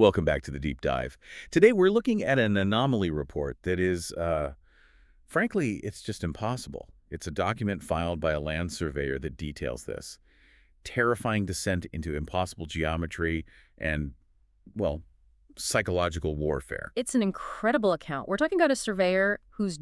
Welcome back to the Deep Dive. Today we're looking at an anomaly report that is, frankly, it's just impossible. It's a document filed by a land surveyor that details this. Terrifying descent into impossible geometry and, well, psychological warfare. It's an incredible account. We're talking about a surveyor whose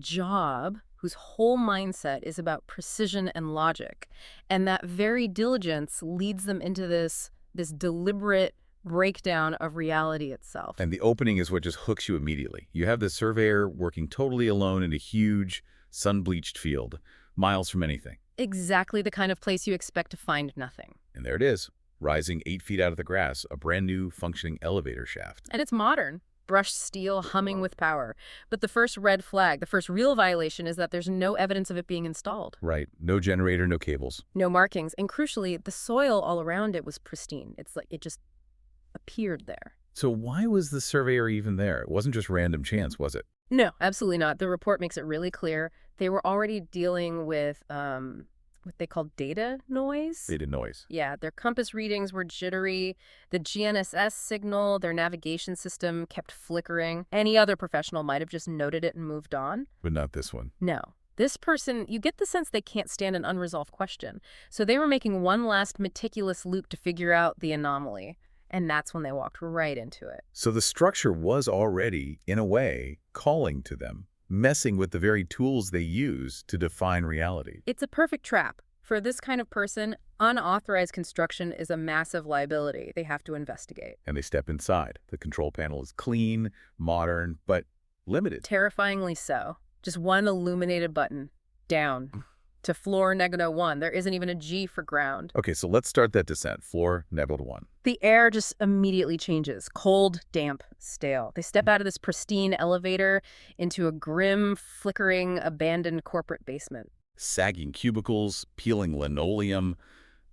whole mindset is about precision and logic. And that very diligence leads them into this deliberate breakdown of reality itself. And the opening is what just hooks you immediately. You have the surveyor working totally alone in a huge, sun-bleached field, miles from anything. Exactly the kind of place you expect to find nothing. And there it is, rising 8 feet out of the grass, a brand new functioning elevator shaft. And it's modern. Brushed steel humming with power. But the first red flag, the first real violation, is that there's no evidence of it being installed. Right. No generator, no cables. No markings. And crucially, the soil all around it was pristine. It's like it just appeared there. So why was the surveyor even there? It wasn't just random chance, was it? No, absolutely not. The report makes it really clear. They were already dealing with what they call data noise. Data noise. Yeah, their compass readings were jittery. The GNSS signal, their navigation system kept flickering. Any other professional might have just noted it and moved on. But not this one. No. This person, you get the sense they can't stand an unresolved question. So they were making one last meticulous loop to figure out the anomaly. And that's when they walked right into it. So the structure was already, in a way, calling to them, messing with the very tools they use to define reality. It's a perfect trap. For this kind of person, unauthorized construction is a massive liability they have to investigate. And they step inside. The control panel is clean, modern, but limited. Terrifyingly so. Just one illuminated button. Down. To floor -1. There isn't even a G for ground. Okay, so let's start that descent. Floor -1. The air just immediately changes. Cold, damp, stale. They step out of this pristine elevator into a grim, flickering, abandoned corporate basement. Sagging cubicles, peeling linoleum.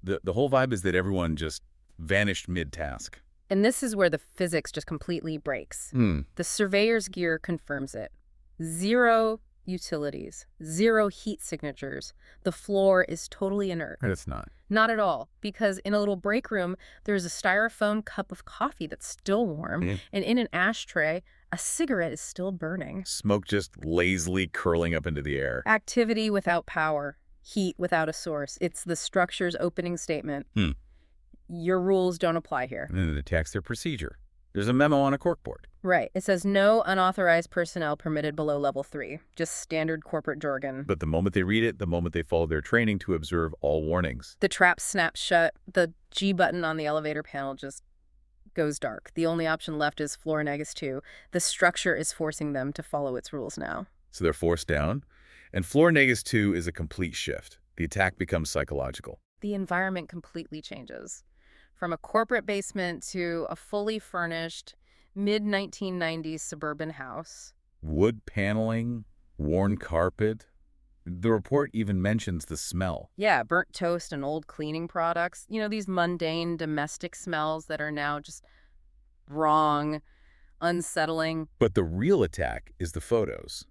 The whole vibe is that everyone just vanished mid-task. And this is where the physics just completely breaks. The surveyor's gear confirms it. 0 utilities, 0 heat signatures. The floor is totally inert. And it's not. Not at all, because in a little break room, there's a styrofoam cup of coffee that's still warm, and in an ashtray, a cigarette is still burning. Smoke just lazily curling up into the air. Activity without power, heat without a source. It's the structure's opening statement. Your rules don't apply here. And then it attacks their procedure. There's a memo on a corkboard. Right. It says no unauthorized personnel permitted below level 3. Just standard corporate jargon. But the moment they read it, the moment they follow their training to observe all warnings. The trap snaps shut. The G button on the elevator panel just goes dark. The only option left is floor -2. The structure is forcing them to follow its rules now. So they're forced down. And floor -2 is a complete shift. The attack becomes psychological. The environment completely changes. From a corporate basement to a fully furnished mid-1990s suburban house. Wood paneling, worn carpet. The report even mentions the smell. Yeah, burnt toast and old cleaning products. You know, these mundane domestic smells that are now just wrong, unsettling. But the real attack is the photos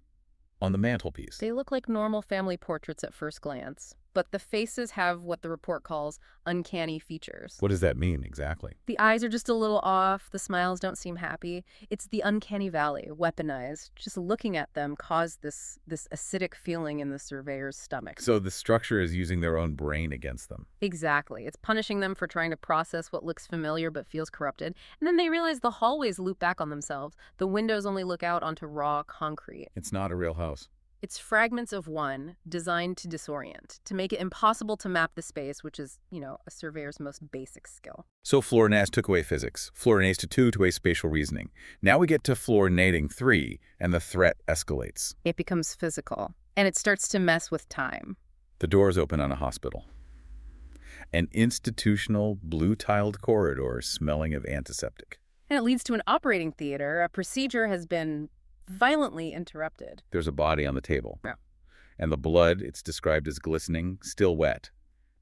on the mantelpiece. They look like normal family portraits at first glance. But the faces have what the report calls uncanny features. What does that mean exactly? The eyes are just a little off. The smiles don't seem happy. It's the uncanny valley, weaponized. Just looking at them caused this acidic feeling in the surveyor's stomach. So the structure is using their own brain against them. Exactly. It's punishing them for trying to process what looks familiar but feels corrupted. And then they realize the hallways loop back on themselves. The windows only look out onto raw concrete. It's not a real house. It's fragments of one designed to disorient, to make it impossible to map the space, which is, a surveyor's most basic skill. So Floor-NAS took away physics. Floor-NAS 2 took away spatial reasoning. Now we get to Floor-NATing 3, and the threat escalates. It becomes physical, and it starts to mess with time. The doors open on a hospital. An institutional, blue-tiled corridor smelling of antiseptic. And it leads to an operating theater. A procedure has been violently interrupted. There's a body on the table. Yeah. And the blood, it's described as glistening, still wet.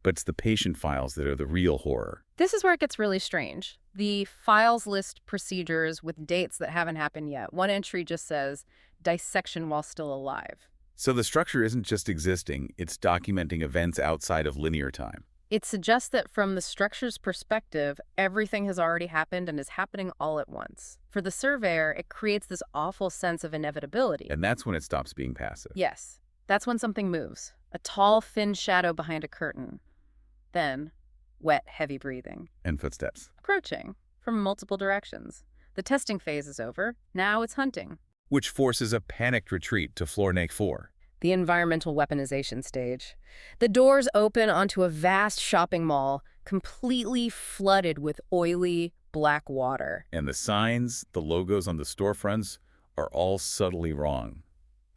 But it's the patient files that are the real horror. This is where it gets really strange. The files list procedures with dates that haven't happened yet. One entry just says, dissection while still alive. So the structure isn't just existing, it's documenting events outside of linear time. It suggests that from the structure's perspective, everything has already happened and is happening all at once. For the surveyor, it creates this awful sense of inevitability. And that's when it stops being passive. Yes, that's when something moves. A tall, thin shadow behind a curtain. Then, wet, heavy breathing. And footsteps. Approaching from multiple directions. The testing phase is over. Now it's hunting. Which forces a panicked retreat to floor 4. The environmental weaponization stage. The doors open onto a vast shopping mall, completely flooded with oily, black water. And the signs, the logos on the storefronts are all subtly wrong.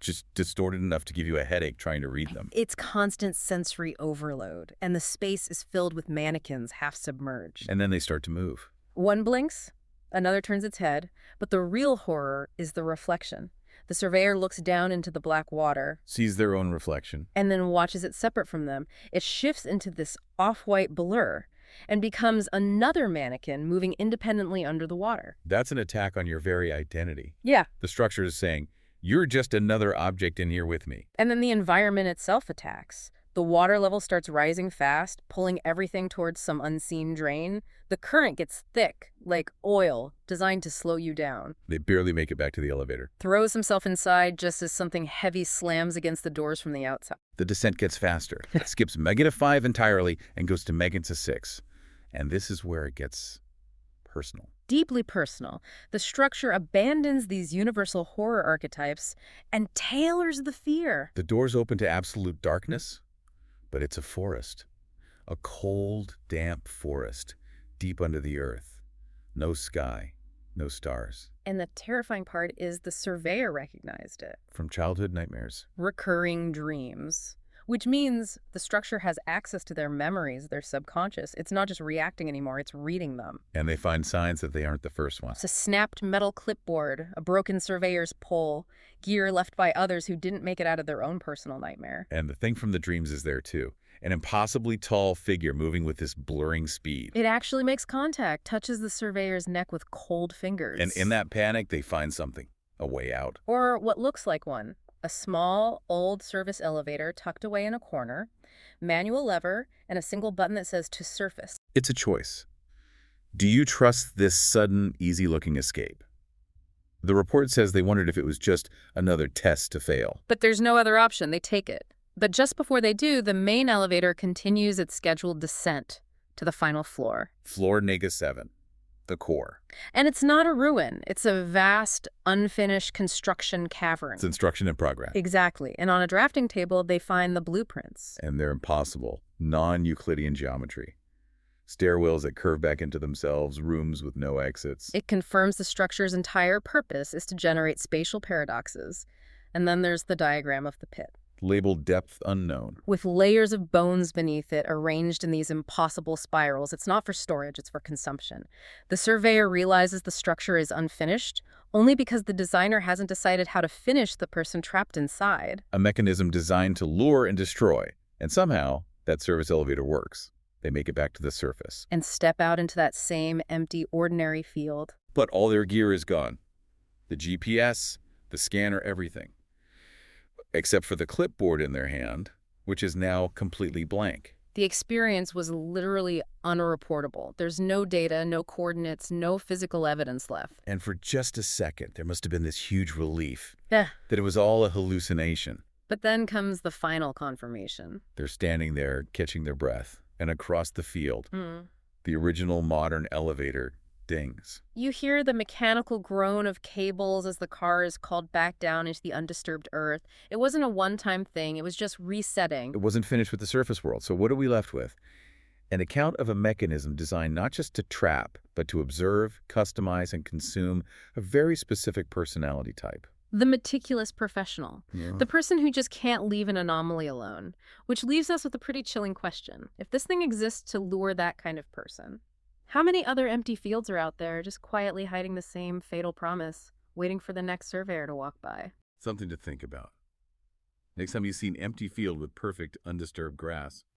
Just distorted enough to give you a headache trying to read them. It's constant sensory overload, and the space is filled with mannequins half submerged. And then they start to move. One blinks, another turns its head, but the real horror is the reflection. The surveyor looks down into the black water, Sees their own reflection. and then watches it separate from them. It shifts into this off-white blur and becomes another mannequin moving independently under the water. That's an attack on your very identity. Yeah. The structure is saying, you're just another object in here with me. And then the environment itself attacks. The water level starts rising fast, pulling everything towards some unseen drain. The current gets thick, like oil, designed to slow you down. They barely make it back to the elevator. Throws himself inside just as something heavy slams against the doors from the outside. The descent gets faster. It skips -5 entirely and goes to -6. And this is where it gets personal. Deeply personal. The structure abandons these universal horror archetypes and tailors the fear. The doors open to absolute darkness, but it's a forest. A cold, damp forest, deep under the earth. No sky, no stars. And the terrifying part is the surveyor recognized it. From childhood nightmares. Recurring dreams. Which means the structure has access to their memories, their subconscious. It's not just reacting anymore, it's reading them. And they find signs that they aren't the first ones. It's a snapped metal clipboard, a broken surveyor's pole, gear left by others who didn't make it out of their own personal nightmare. And the thing from the dreams is there too. An impossibly tall figure moving with this blurring speed. It actually makes contact, touches the surveyor's neck with cold fingers. And in that panic, they find something. A way out. Or what looks like one. A small, old service elevator tucked away in a corner, manual lever, and a single button that says to surface. It's a choice. Do you trust this sudden, easy-looking escape? The report says they wondered if it was just another test to fail. But there's no other option. They take it. But just before they do, the main elevator continues its scheduled descent to the final floor. Floor 7, the core. And it's not a ruin. It's a vast, unfinished construction cavern. It's instruction in progress. Exactly. And on a drafting table, they find the blueprints. And they're impossible, non-Euclidean geometry. Stairwells that curve back into themselves, rooms with no exits. It confirms the structure's entire purpose is to generate spatial paradoxes. And then there's the diagram of the pit, labeled depth unknown. with layers of bones beneath it arranged in these impossible spirals. It's not for storage, it's for consumption. The surveyor realizes the structure is unfinished only because the designer hasn't decided how to finish the person trapped inside. A mechanism designed to lure and destroy. And somehow, that service elevator works. They make it back to the surface. And step out into that same empty, ordinary field. But all their gear is gone. The GPS, the scanner, everything. Except for the clipboard in their hand, which is now completely blank. The experience was literally unreportable. There's no data, no coordinates, no physical evidence left. And for just a second, there must have been this huge relief Yeah. that it was all a hallucination. But then comes the final confirmation. They're standing there, catching their breath, and across the field, Mm. the original modern elevator dings. You hear the mechanical groan of cables as the car is called back down into the undisturbed earth. It wasn't a one-time thing. It was just resetting. It wasn't finished with the surface world, so what are we left with? An account of a mechanism designed not just to trap, but to observe, customize, and consume a very specific personality type. The meticulous professional. Yeah. The person who just can't leave an anomaly alone. Which leaves us with a pretty chilling question. If this thing exists to lure that kind of person, how many other empty fields are out there just quietly hiding the same fatal promise, waiting for the next surveyor to walk by? Something to think about. Next time you see an empty field with perfect, undisturbed grass,